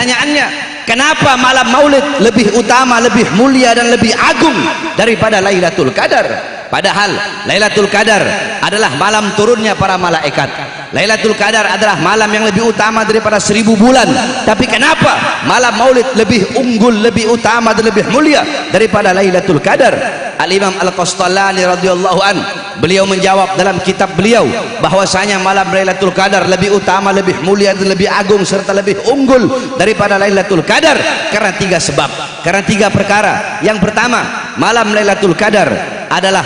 Pertanyaannya, kenapa malam Maulid lebih utama, lebih mulia dan lebih agung daripada Lailatul Qadar? Padahal Lailatul Qadar adalah malam turunnya para malaikat. Lailatul Qadar adalah malam yang lebih utama daripada 1000 bulan. Tapi kenapa malam Maulid lebih unggul, lebih utama dan lebih mulia daripada Lailatul Qadar? Al-Imam Al-Qastallani radhiyallahu an, beliau menjawab dalam kitab beliau bahwasanya malam Lailatul Qadar lebih utama, lebih mulia dan lebih agung serta lebih unggul daripada Lailatul Qadar karena 3 sebab, karena 3 perkara. Yang pertama, malam Lailatul Qadar adalah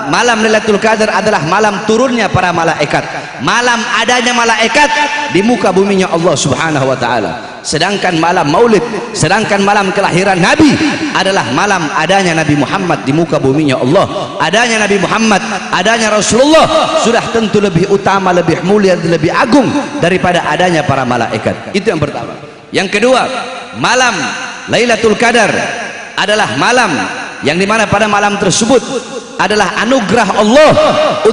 malam Lailatul Qadar adalah malam turunnya para malaikat, malam adanya malaikat di muka buminya Allah Subhanahu wa taala. Sedangkan malam Maulid, sedangkan malam kelahiran Nabi adalah malam adanya Nabi Muhammad di muka buminya Allah. Adanya Nabi Muhammad, adanya Rasulullah sudah tentu lebih utama, lebih mulia dan lebih agung daripada adanya para malaikat. Itu yang pertama. Yang kedua, malam Lailatul Qadar adalah malam yang dimana pada malam tersebut adalah anugerah Allah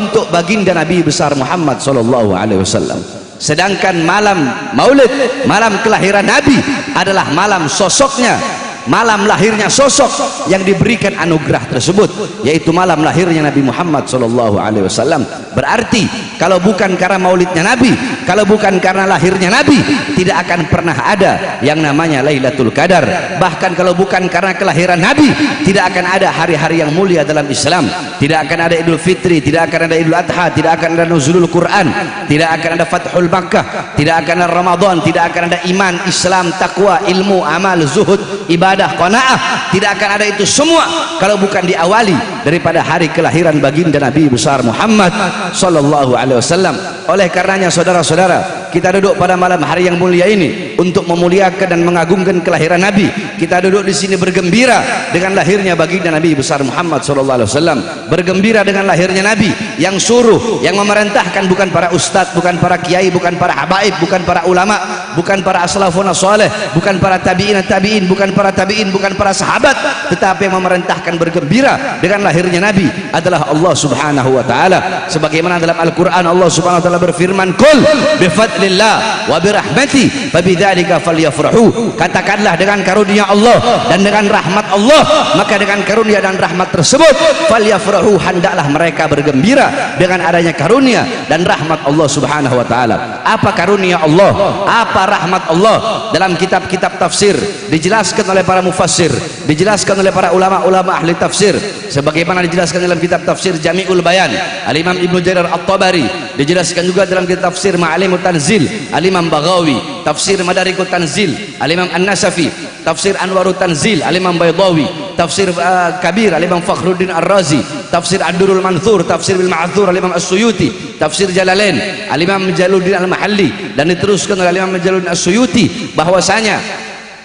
untuk baginda Nabi besar Muhammad sallallahu alaihi wasallam. Sedangkan malam Maulid, malam kelahiran Nabi adalah malam sosoknya, malam lahirnya sosok yang diberikan anugerah tersebut, yaitu malam lahirnya Nabi Muhammad sallallahu alaihi wasallam. Berarti kalau bukan karena maulidnya Nabi, kalau bukan karena lahirnya Nabi, tidak akan pernah ada yang namanya Lailatul Qadar. Bahkan kalau bukan karena kelahiran Nabi, tidak akan ada hari-hari yang mulia dalam Islam. Tidak akan ada Idul Fitri, tidak akan ada Idul Adha, tidak akan ada Nuzulul Quran, tidak akan ada Fathul Makkah, tidak akan ada Ramadan, tidak akan ada iman, Islam, takwa, ilmu, amal, zuhud, ibadah, qanaah. Tidak akan ada itu semua kalau bukan diawali daripada hari kelahiran baginda Nabi besar Muhammad sallallahu alaihi wasallam. Oleh karenanya saudara-saudara, kita duduk pada malam hari yang mulia ini untuk memuliakan dan mengagungkan kelahiran Nabi. Kita duduk di sini bergembira dengan lahirnya baginda Nabi besar Muhammad sallallahu alaihi wasallam, bergembira dengan lahirnya Nabi yang suruh, yang memerintahkan bukan para ustadz, bukan para kiai, bukan para habaib, bukan para ulama, bukan para aslafun saleh, bukan para tabi'in tabi'in, bukan para tabi'in, bukan para sahabat, tetapi yang memerintahkan bergembira dengan lahirnya Nabi adalah Allah Subhanahu wa taala. Sebagaimana dalam Al-Qur'an Allah Subhanahu wa taala berfirman, "Qul bi fadlillah wa bi rahmati fabidzalika falyafrahu." Katakanlah dengan karunia Allah dan dengan rahmat Allah, maka dengan karunia dan rahmat tersebut falyafrahu, hendaklah mereka bergembira dengan adanya karunia dan rahmat Allah Subhanahu wa taala. Apa karunia Allah? Apa rahmat Allah? Dalam kitab-kitab tafsir dijelaskan oleh para mufassir, dijelaskan oleh para ulama-ulama ahli tafsir, sebagaimana dijelaskan dalam kitab tafsir Jami'ul Bayan Al-Imam Ibnu Jarir At-Tabari, dijelaskan juga dalam kitab tafsir Ma'alimut Tanzil Al-Imam Baghawi, tafsir Madarikut Tanzil Al-Imam An-Nasafi, tafsir Anwarut Tanzil Al-Imam Baydawi, tafsir Kabir Al-Imam Fakhruddin Ar-Razi, tafsir Ad-Durrul Manthur, tafsir Bil Ma'thur Al-Imam As-Suyuti, tafsir Jalalain Al-Imam Jaluddin Al-Mahalli, dan diteruskan oleh Al-Imam Jaluddin As-Suyuti bahwasanya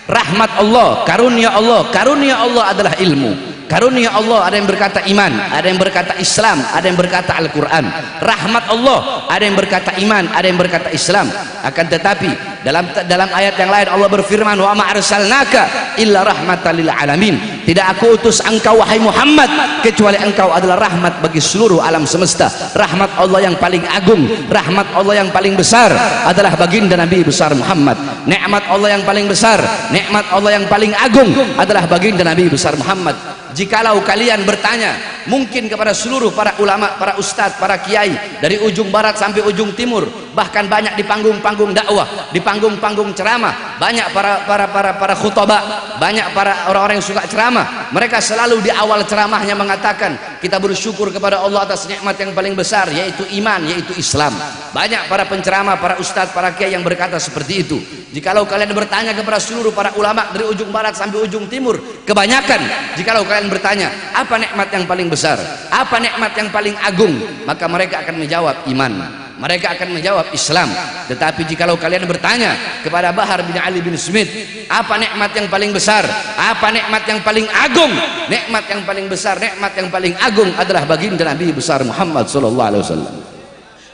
rahmat Allah, karunia Allah adalah ilmu. Karunia Allah ada yang berkata iman, ada yang berkata Islam, ada yang berkata Al-Quran. Rahmat Allah ada yang berkata iman, ada yang berkata Islam. Akan tetapi dalam ayat yang lain Allah berfirman, wa ma arsalnaka illa rahmatan lil alamin. Tidak aku utus engkau wahai Muhammad kecuali engkau adalah rahmat bagi seluruh alam semesta. Rahmat Allah yang paling agung, rahmat Allah yang paling besar adalah baginda Nabi besar Muhammad. Nikmat Allah yang paling besar, nikmat Allah yang paling agung adalah baginda Nabi besar Muhammad. Jikalau kalian bertanya mungkin kepada seluruh para ulama, para ustadz, para kiai dari ujung barat sampai ujung timur, bahkan banyak di panggung-panggung dakwah, di panggung-panggung ceramah, banyak para khutbah, banyak para orang-orang yang suka ceramah, mereka selalu di awal ceramahnya mengatakan kita bersyukur kepada Allah atas nikmat yang paling besar, yaitu iman, yaitu Islam. Banyak para penceramah, para ustadz, para kiai yang berkata seperti itu. Jikalau kalian bertanya kepada seluruh para ulama dari ujung barat sampai ujung timur, kebanyakan jikalau kalian bertanya apa nikmat yang paling besar, apa nikmat yang paling agung, maka mereka akan menjawab iman, mereka akan menjawab Islam. Tetapi jikalau kalian bertanya kepada Bahar bin Ali bin Smith, apa nikmat yang paling besar, apa nikmat yang paling agung, nikmat yang paling besar, nikmat yang paling agung adalah baginda Nabi besar Muhammad sallallahu alaihi wasallam.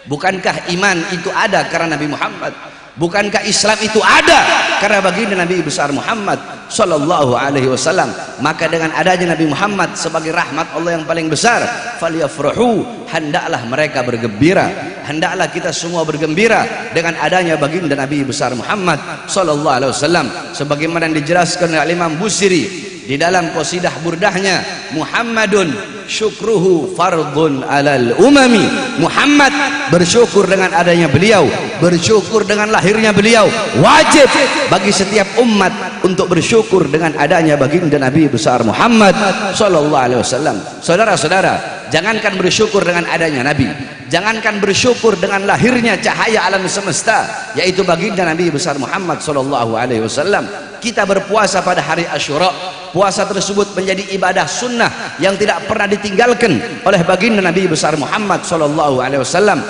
Bukankah iman itu ada karena Nabi Muhammad? Bukankah Islam itu ada karena baginda Nabi besar Muhammad sallallahu alaihi wasallam? Maka dengan adanya Nabi Muhammad sebagai rahmat Allah yang paling besar, falyafrahu, hendaklah mereka bergembira hendaklah kita semua bergembira dengan adanya baginda Nabi besar Muhammad sallallahu alaihi wasallam, sebagaimana yang dijelaskan oleh Imam Busiri di dalam qasidah burdahnya, Muhammadun syukruhu fardun alal umami. Muhammad, bersyukur dengan adanya beliau, bersyukur dengan lahirnya beliau, wajib bagi setiap umat untuk bersyukur dengan adanya baginda Nabi besar Muhammad sallallahu alaihi wasallam. Saudara-saudara, jangankan bersyukur dengan adanya Nabi, jangankan bersyukur dengan lahirnya cahaya alam semesta, yaitu baginda Nabi besar Muhammad sallallahu alaihi wasallam. Kita berpuasa pada hari Asyura, puasa tersebut menjadi ibadah sunnah yang tidak pernah ditinggalkan oleh baginda Nabi besar Muhammad sallallahu alaihi wasallam.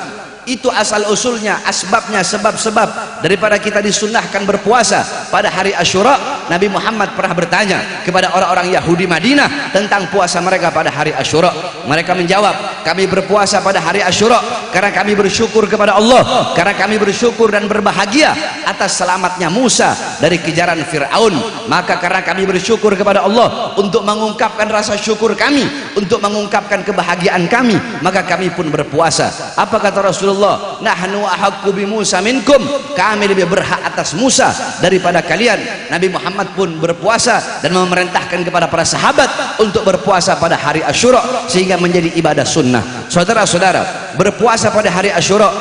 Itu asal usulnya, asbabnya, sebab-sebab daripada kita disunnahkan berpuasa pada hari Asyura. Nabi Muhammad pernah bertanya kepada orang-orang Yahudi Madinah tentang puasa mereka pada hari Asyura. Mereka menjawab, kami berpuasa pada hari Asyura karena kami bersyukur kepada Allah, karena kami bersyukur dan berbahagia atas selamatnya Musa dari kejaran Fir'aun. Maka karena kami bersyukur kepada Allah, untuk mengungkapkan rasa syukur kami, untuk mengungkapkan kebahagiaan kami, maka kami pun berpuasa. Apa kata Rasulullah? Nahnu ahaqqu bi Musa minkum, kami lebih berhak atas Musa daripada kalian. Nabi Muhammad pun berpuasa dan memerintahkan kepada para sahabat untuk berpuasa pada hari Asyura sehingga menjadi ibadah sunnah. Saudara-saudara, berpuasa pada hari Asyura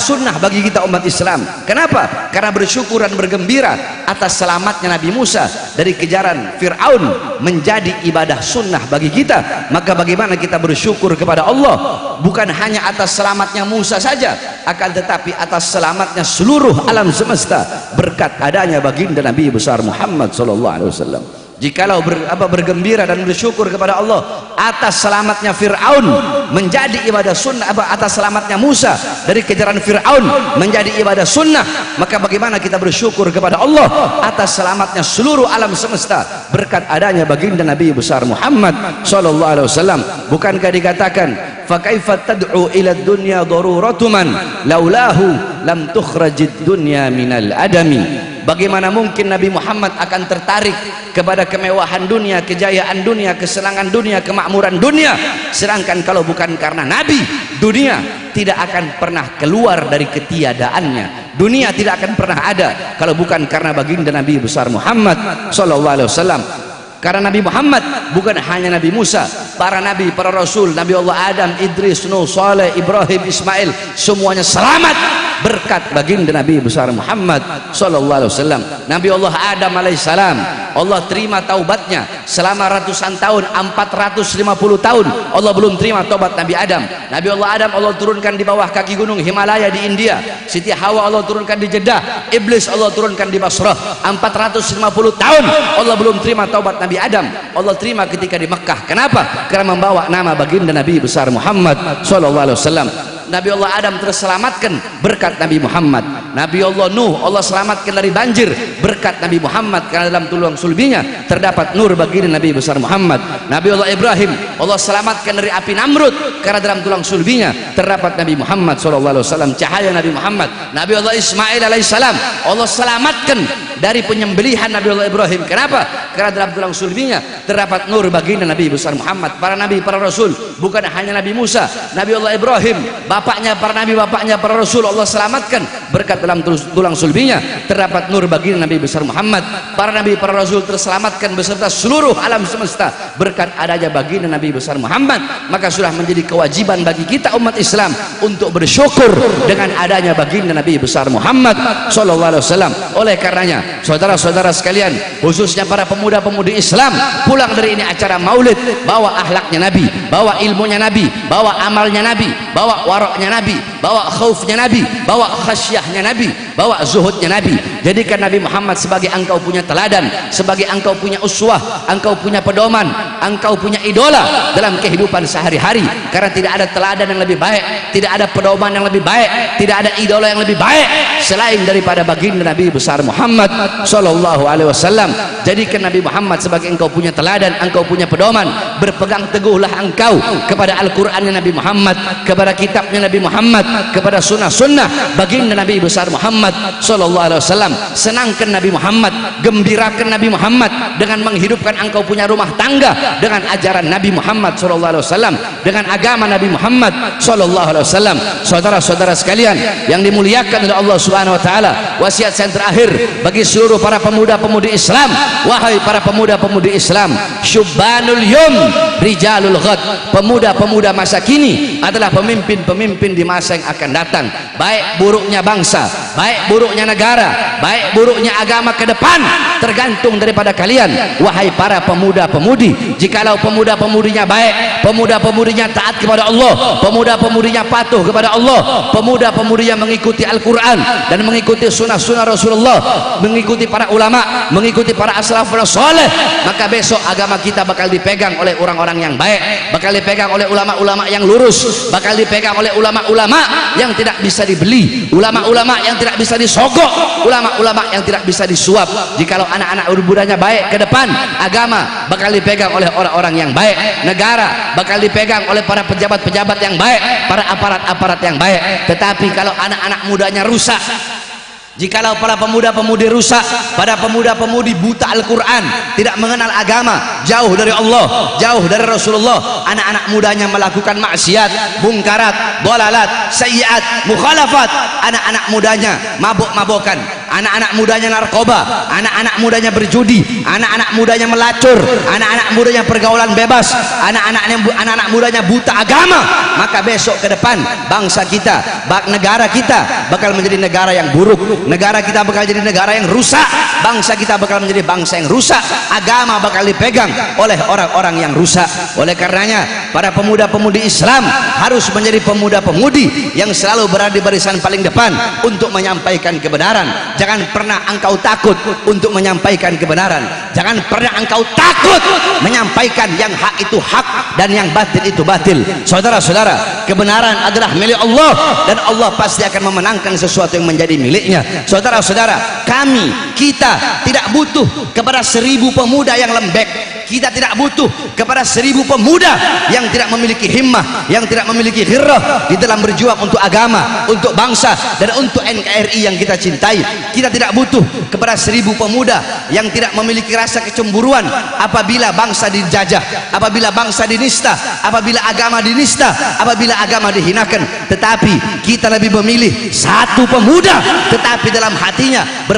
sunnah bagi kita umat Islam. Kenapa? Karena bersyukur dan bergembira atas selamatnya Nabi Musa dari kejaran Fir'aun menjadi ibadah sunnah bagi kita. Maka bagaimana kita bersyukur kepada Allah bukan hanya atas selamatnya Musa saja, akan tetapi atas selamatnya seluruh alam semesta berkat adanya baginda Nabi besar Muhammad sallallahu alaihi wasallam. Jikalau bergembira dan bersyukur kepada Allah atas selamatnya Fir'aun menjadi ibadah sunnah, atas selamatnya Musa dari kejaran Fir'aun menjadi ibadah sunnah, maka bagaimana kita bersyukur kepada Allah atas selamatnya seluruh alam semesta berkat adanya baginda Nabi besar Muhammad sallallahu alaihi wasallam. Bukankah dikatakan, fa kaifa tad'u ila dunya daruratuman laulahu lam tukhrajid dunya minal adami. Bagaimana mungkin Nabi Muhammad akan tertarik kepada kemewahan dunia, kejayaan dunia, kesenangan dunia, kemakmuran dunia, sedangkan kalau bukan karena Nabi, dunia tidak akan pernah keluar dari ketiadaannya. Dunia tidak akan pernah ada kalau bukan karena baginda Nabi besar Muhammad sallallahu alaihi wasallam. Karena Nabi Muhammad bukan hanya Nabi Musa, para nabi, para rasul, Nabi Allah Adam, Idris, Nuh, Saleh, Ibrahim, Ismail, semuanya selamat berkat baginda Nabi besar Muhammad sallallahu alaihi wasallam. Nabi Allah Adam alaihissalam, Allah terima taubatnya selama ratusan tahun, 450 tahun Allah belum terima taubat Nabi Adam. Nabi Allah Adam Allah turunkan di bawah kaki gunung Himalaya di India. Siti Hawa Allah turunkan di Jeddah. Iblis Allah turunkan di Basrah. 450 tahun Allah belum terima taubat Nabi Adam. Allah terima ketika di Mekah. Kenapa? Karena membawa nama baginda Nabi besar Muhammad sallallahu alaihi wasallam. Nabi Allah Adam terselamatkan berkat Nabi Muhammad. Nabi Allah Nuh Allah selamatkan dari banjir berkat Nabi Muhammad, karena dalam tulang sulbinya terdapat nur baginda Nabi besar Muhammad. Nabi Allah Ibrahim Allah selamatkan dari api Namrud, karena dalam tulang sulbinya terdapat Nabi Muhammad SAW, cahaya Nabi Muhammad. Nabi Allah Ismail alaihissalam Allah selamatkan dari penyembelihan Nabi Allah Ibrahim. Kenapa? Karena dalam tulang sulbinya terdapat nur baginda Nabi besar Muhammad. Para nabi, para rasul, bukan hanya Nabi Musa, Nabi Allah Ibrahim, bapaknya para nabi, bapaknya para rasul, Allah selamatkan berkat dalam tulang sulbinya terdapat nur baginda Nabi besar Muhammad. Para nabi, para rasul terselamatkan beserta seluruh alam semesta berkat adanya baginda Nabi besar Muhammad. Maka sudah menjadi kewajiban bagi kita umat Islam untuk bersyukur dengan adanya baginda Nabi besar Muhammad sallallahu alaihi wasallam. Oleh karenanya, saudara-saudara sekalian, khususnya para pemuda-pemudi Islam, pulang dari ini acara maulid, bawa akhlaknya Nabi, bawa ilmunya Nabi, bawa amalnya Nabi, bawa waroknya Nabi, bawa khaufnya Nabi, bawa khasyahnya Nabi, bawa zuhudnya Nabi. Jadikan Nabi Muhammad sebagai engkau punya teladan, sebagai engkau punya uswah, engkau punya pedoman, engkau punya idola dalam kehidupan sehari-hari. Karena tidak ada teladan yang lebih baik, tidak ada pedoman yang lebih baik, tidak ada idola yang lebih baik selain daripada baginda Nabi besar Muhammad sallallahu alaihi wasallam. Jadikan Nabi Muhammad sebagai engkau punya teladan, engkau punya pedoman. Berpegang teguhlah engkau kepada Al-Qur'annya Nabi Muhammad, kepada kitabnya Nabi Muhammad, kepada sunnah-sunnah baginda Nabi besar Muhammad Muhammad sallallahu alaihi wasallam, senangkan Nabi Muhammad, gembirakan Nabi Muhammad dengan menghidupkan engkau punya rumah tangga dengan ajaran Nabi Muhammad sallallahu alaihi wasallam, dengan agama Nabi Muhammad sallallahu alaihi wasallam. Saudara-saudara sekalian yang dimuliakan oleh Allah Subhanahu wa taala, wasiat saya terakhir bagi seluruh para pemuda-pemudi Islam, wahai para pemuda-pemudi Islam, syubbanul yum rijalul ghad, pemuda-pemuda masa kini adalah pemimpin-pemimpin di masa yang akan datang. Baik buruknya bangsa, baik buruknya negara, baik buruknya agama ke depan tergantung daripada kalian, wahai para pemuda-pemudi. Jikalau pemuda-pemudinya baik, pemuda-pemudinya taat kepada Allah, pemuda-pemudinya patuh kepada Allah, pemuda-pemudinya mengikuti Al-Quran dan mengikuti sunnah-sunnah Rasulullah, mengikuti para ulama, mengikuti para as-salafus saleh, maka besok agama kita bakal dipegang oleh orang-orang yang baik, bakal dipegang oleh ulama-ulama yang lurus, bakal dipegang oleh ulama-ulama yang tidak bisa dibeli, ulama-ulama yang tidak bisa disogok, ulama-ulama yang tidak bisa disuap. Jikalau anak-anak mudanya baik ke depan, agama bakal dipegang oleh orang-orang yang baik, negara bakal dipegang oleh para pejabat-pejabat yang baik, para aparat-aparat yang baik. Tetapi kalau anak-anak mudanya rusak, jikalau para pemuda-pemudi rusak, pada pemuda-pemudi buta Al-Quran, tidak mengenal agama, jauh dari Allah, jauh dari Rasulullah, anak-anak mudanya melakukan maksiat, mungkarat, dolalat, sayyiat, mukhalafat, anak-anak mudanya mabuk-mabukan, anak-anak mudanya narkoba, anak-anak mudanya berjudi, anak-anak mudanya melacur, anak-anak mudanya pergaulan bebas, anak-anak mudanya buta agama, maka besok ke depan bangsa kita, negara kita bakal menjadi negara yang buruk, negara kita bakal jadi negara yang rusak, bangsa kita bakal menjadi bangsa yang rusak, agama bakal dipegang oleh orang-orang yang rusak. Oleh karenanya para pemuda-pemudi Islam harus menjadi pemuda-pemudi yang selalu berada di barisan paling depan untuk menyampaikan kebenaran. Jangan pernah engkau takut untuk menyampaikan kebenaran, jangan pernah engkau takut menyampaikan yang hak itu hak dan yang batil itu batil. Saudara-saudara, kebenaran adalah milik Allah dan Allah pasti akan memenangkan sesuatu yang menjadi miliknya. Saudara-saudara, kita tidak butuh kepada 1000 pemuda yang lembek, kita tidak butuh kepada 1000 pemuda yang tidak memiliki himmah, yang tidak memiliki ghirrah di dalam berjuang untuk agama, untuk bangsa dan untuk NKRI yang kita cintai. Kita tidak butuh kepada 1000 pemuda yang tidak memiliki rasa kecemburuan apabila bangsa dijajah, apabila bangsa dinista, apabila agama dinista, apabila agama dihinakan. Tetapi kita lebih memilih satu pemuda tetapi dalam hatinya